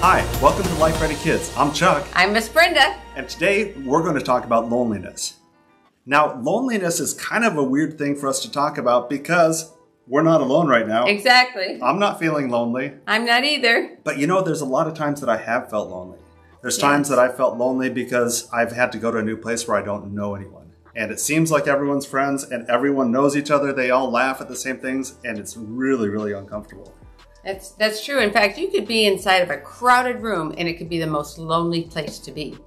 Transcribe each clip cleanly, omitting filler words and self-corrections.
Hi, welcome to Life Ready Kids. I'm Chuck. I'm Miss Brenda. And today we're going to talk about loneliness. Now, loneliness is kind of a weird thing for us to talk about because we're not alone right now. Exactly. I'm not feeling lonely. I'm not either. But you know, there's a lot of times that I have felt lonely. There's times that I felt lonely because I've had to go to a new place where I don't know anyone. And it seems like everyone's friends and everyone knows each other. They all laugh at the same things and it's really, really uncomfortable. That's true. In fact, you could be inside of a crowded room and it could be the most lonely place to be.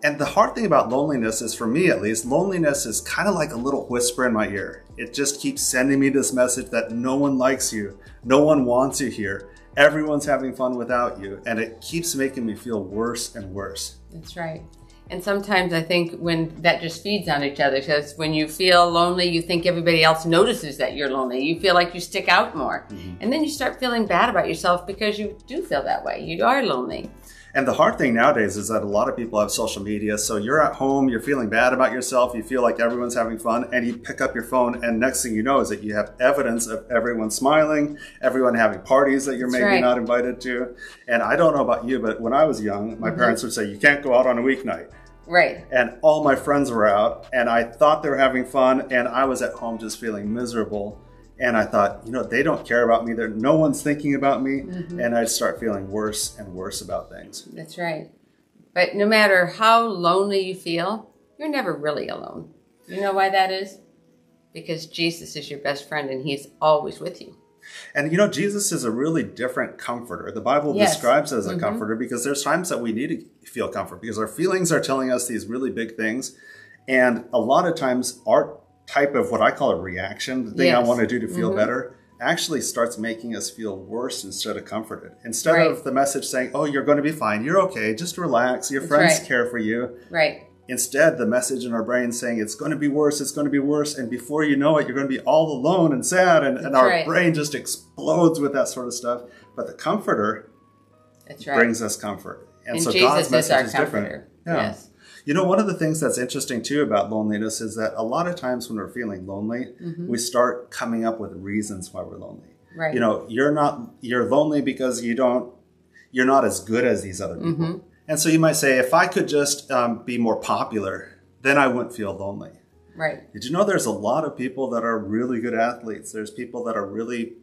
And the hard thing about loneliness is, for me at least, loneliness is kind of like a little whisper in my ear. It just keeps sending me this message that no one likes you, no one wants you here, everyone's having fun without you, and it keeps making me feel worse and worse. That's right. And sometimes I think when that just feeds on each other, because when you feel lonely, you think everybody else notices that you're lonely. You feel like you stick out more. And then you start feeling bad about yourself because you do feel that way. You are lonely. And the hard thing nowadays is that a lot of people have social media. So you're at home, you're feeling bad about yourself, you feel like everyone's having fun, and you pick up your phone, and next thing you know is that you have evidence of everyone smiling, everyone having parties that you're maybe not invited to. And I don't know about you, but when I was young, my parents would say, you can't go out on a weeknight. Right. And all my friends were out, and I thought they were having fun, and I was at home just feeling miserable. And I thought, you know, they don't care about me. No one's thinking about me. And I'd start feeling worse and worse about things. That's right. But no matter how lonely you feel, you're never really alone. You know why that is? Because Jesus is your best friend and he's always with you. And you know, Jesus is a really different comforter. The Bible describes as a comforter because there's times that we need to feel comfort because our feelings are telling us these really big things. And a lot of times our type of what I call a reaction, the thing I want to do to feel better, actually starts making us feel worse instead of comforted. Instead of the message saying, oh, you're going to be fine, you're okay, just relax, your friends care for you. Instead, the message in our brain saying it's going to be worse, it's going to be worse, and before you know it, you're going to be all alone and sad, and our brain just explodes with that sort of stuff. But the comforter brings us comfort. And so Jesus God's message is comforter. Different. You know, one of the things that's interesting too about loneliness is that a lot of times when we're feeling lonely, we start coming up with reasons why we're lonely. You know, you're lonely because you're not as good as these other people. And so you might say, if I could just be more popular, then I wouldn't feel lonely. Did you know there's a lot of people that are really good athletes? There's people that are really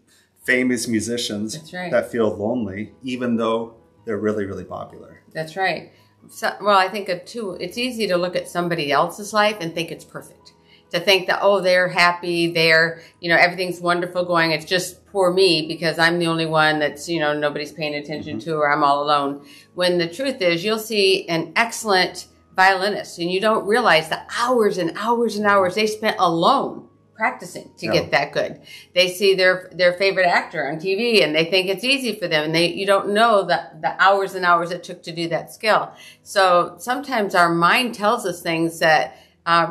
famous musicians that feel lonely, even though they're really, really popular. That's right. So, well, I think it's easy to look at somebody else's life and think it's perfect. To think that, oh, they're happy, everything's wonderful going. It's just poor me because I'm the only one that's, nobody's paying attention to, or I'm all alone. When the truth is, you'll see an excellent violinist and you don't realize the hours and hours and hours they spent alone practicing to get that good. They see their favorite actor on TV and they think it's easy for them, and you don't know the hours and hours it took to do that skill. So sometimes our mind tells us things that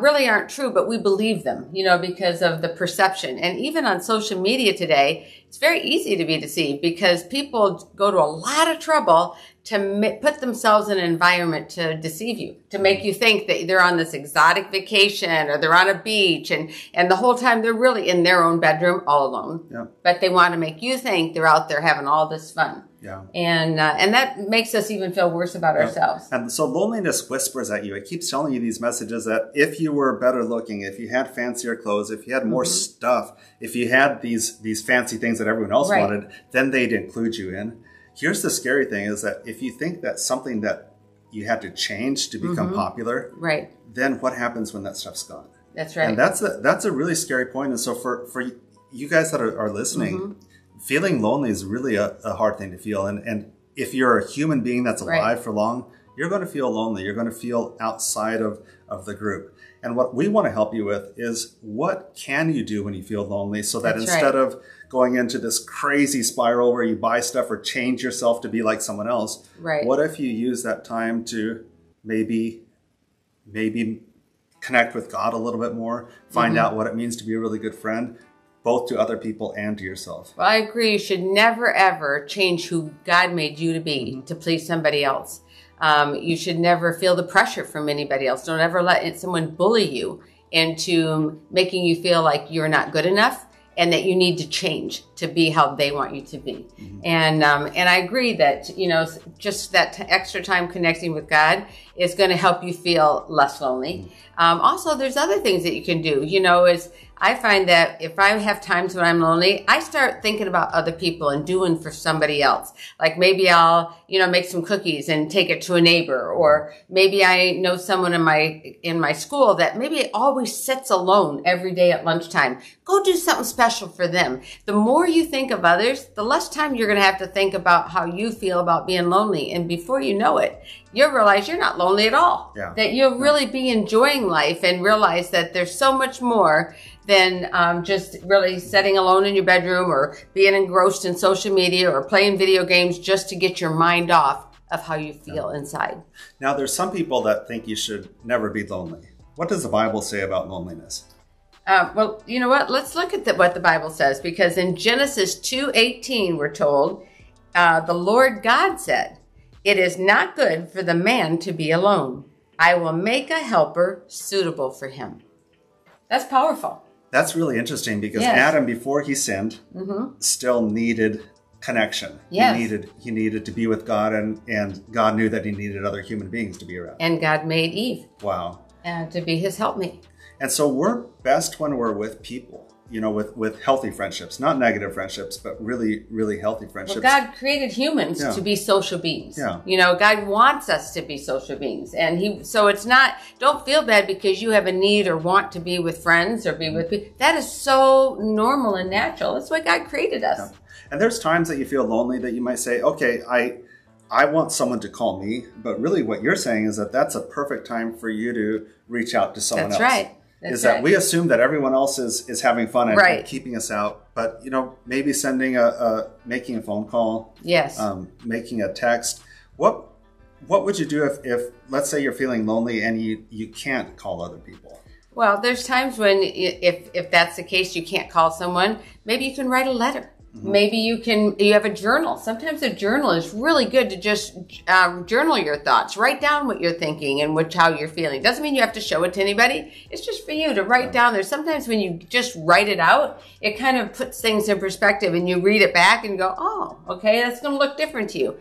really aren't true, but we believe them, because of the perception. And even on social media today, it's very easy to be deceived because people go to a lot of trouble to put themselves in an environment to deceive you, to make you think that they're on this exotic vacation or they're on a beach, and the whole time they're really in their own bedroom all alone. But they want to make you think they're out there having all this fun. And that makes us even feel worse about ourselves. And so loneliness whispers at you. It keeps telling you these messages that if you were better looking, if you had fancier clothes, if you had more stuff, if you had these fancy things that everyone else wanted, then they'd include you in. Here's the scary thing is that if you think that's something that you had to change to become popular, then what happens when that stuff's gone? That's right. And that's a really scary point. And so for you guys that are listening, feeling lonely is really a hard thing to feel. And if you're a human being that's alive for long, you're going to feel lonely. You're going to feel outside of the group. And what we want to help you with is what can you do when you feel lonely so that instead of going into this crazy spiral where you buy stuff or change yourself to be like someone else, what if you use that time to maybe connect with God a little bit more, find out what it means to be a really good friend, both to other people and to yourself. Well, I agree. You should never, ever change who God made you to be to please somebody else. You should never feel the pressure from anybody else. Don't ever let someone bully you into making you feel like you're not good enough and that you need to change to be how they want you to be. And I agree that, just that extra time connecting with God is going to help you feel less lonely. Also, there's other things that you can do. I find that if I have times when I'm lonely, I start thinking about other people and doing for somebody else. Like maybe I'll, make some cookies and take it to a neighbor, or maybe I know someone in my school that maybe always sits alone every day at lunchtime. Go do something special for them. The more you think of others, the less time you're going to have to think about how you feel about being lonely. And before you know it, you'll realize you're not lonely at all. Yeah. That you'll really be enjoying life and realize that there's so much more than just really sitting alone in your bedroom or being engrossed in social media or playing video games just to get your mind off of how you feel inside. Now, there's some people that think you should never be lonely. What does the Bible say about loneliness? Well, you know what? Let's look at what the Bible says, because in Genesis 2:18, we're told, the Lord God said, "It is not good for the man to be alone. I will make a helper suitable for him." That's powerful. That's really interesting, because Yes. Adam, before he sinned, still needed connection. Yes. He needed to be with God, and God knew that he needed other human beings to be around. And God made Eve Wow. to be his helpmate. And so we're best when we're with people, with healthy friendships, not negative friendships, but really, really healthy friendships. Well, God created humans Yeah. to be social beings. Yeah. God wants us to be social beings. And so it's not, don't feel bad because you have a need or want to be with friends or be with people. That is so normal and natural. That's why God created us. Yeah. And there's times that you feel lonely that you might say, okay, I want someone to call me. But really what you're saying is that that's a perfect time for you to reach out to someone else. That's right. Is that we assume that everyone else is having fun and, Right. and keeping us out, but maybe sending making a phone call, Yes. making a text. What would you do if let's say you're feeling lonely and you can't call other people? Well, there's times when if that's the case, you can't call someone. Maybe you can write a letter. Maybe you have a journal. Sometimes a journal is really good to just journal your thoughts. Write down what you're thinking and how you're feeling. Doesn't mean you have to show it to anybody. It's just for you to write down. There's sometimes when you just write it out, it kind of puts things in perspective, and you read it back and go, oh, okay, that's going to look different to you.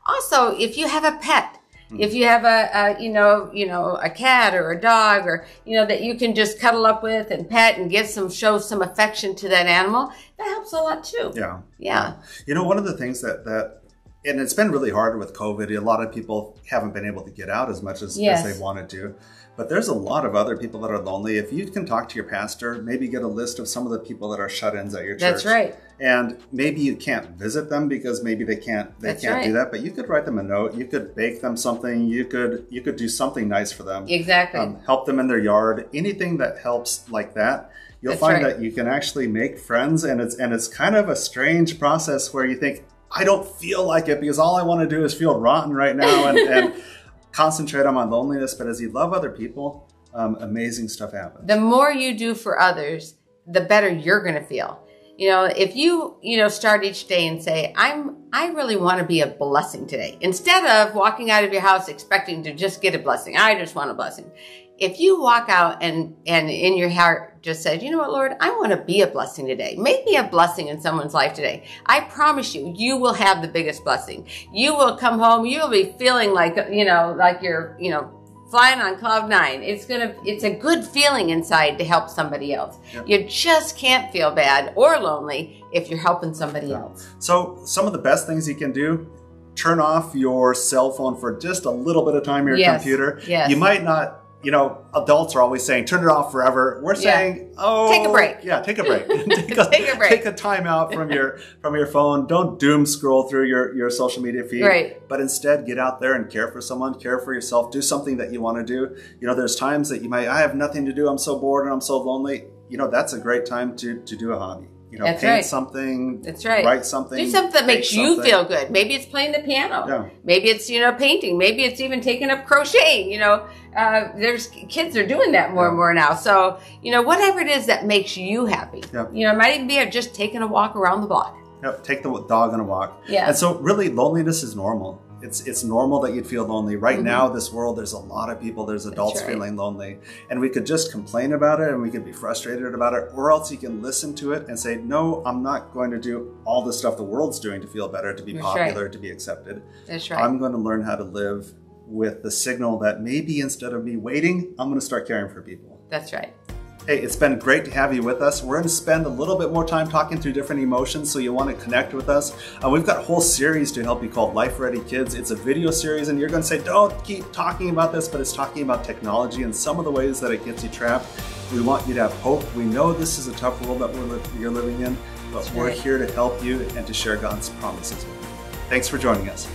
Also, if you have a pet, if you have a cat or a dog, or that you can just cuddle up with and pet and show some affection to that animal, that helps a lot too. Yeah. One of the things that and it's been really hard with COVID. A lot of people haven't been able to get out as much as they wanted to. But there's a lot of other people that are lonely. If you can talk to your pastor, maybe get a list of some of the people that are shut-ins at your church. That's right. And maybe you can't visit them because maybe they can't do that. But you could write them a note. You could bake them something. You could do something nice for them. Exactly. Help them in their yard. Anything that helps like that. You'll find that you can actually make friends, and it's kind of a strange process where you think, I don't feel like it because all I want to do is feel rotten right now and concentrate on my loneliness. But as you love other people, amazing stuff happens. The more you do for others, the better you're going to feel. If you, start each day and say, I really want to be a blessing today, instead of walking out of your house expecting to just get a blessing. I just want a blessing. If you walk out and in your heart just said, you know what, Lord, I want to be a blessing today. Make me a blessing in someone's life today. I promise you will have the biggest blessing. You will come home. You'll be feeling like you're, flying on cloud nine. It's a good feeling inside to help somebody else. Yep. You just can't feel bad or lonely if you're helping somebody else. So some of the best things you can do, turn off your cell phone for just a little bit of time on your computer. Yes. You might not, adults are always saying, turn it off forever. We're saying, take a break. Yeah, take a break. Take a break. Take a time out from your phone. Don't doom scroll through your social media feed. Right. But instead, get out there and care for someone, care for yourself, do something that you want to do. There's times that I have nothing to do. I'm so bored and I'm so lonely. That's a great time to do a hobby. That's paint right. something. That's right. Write something. Do something that makes you feel good. Maybe it's playing the piano. Yeah. Maybe it's, painting. Maybe it's even taking up crocheting. There's kids are doing that more and more now. So, whatever it is that makes you happy. Yeah. It might even be just taking a walk around the block. Yep. Take the dog on a walk. Yeah. And so really loneliness is normal. it's normal that you'd feel lonely. Right now, this world, there's a lot of people, there's adults feeling lonely. And we could just complain about it and we could be frustrated about it, or else you can listen to it and say, no, I'm not going to do all the stuff the world's doing to feel better, to be popular, to be accepted. That's right. I'm going to learn how to live with the signal that maybe instead of me waiting, I'm going to start caring for people. That's right. Hey, it's been great to have you with us. We're going to spend a little bit more time talking through different emotions, so you'll want to connect with us. We've got a whole series to help you called Life Ready Kids. It's a video series, and you're going to say, don't keep talking about this, but it's talking about technology and some of the ways that it gets you trapped. We want you to have hope. We know this is a tough world that you're living in, but we're here to help you and to share God's promises with you. Thanks for joining us.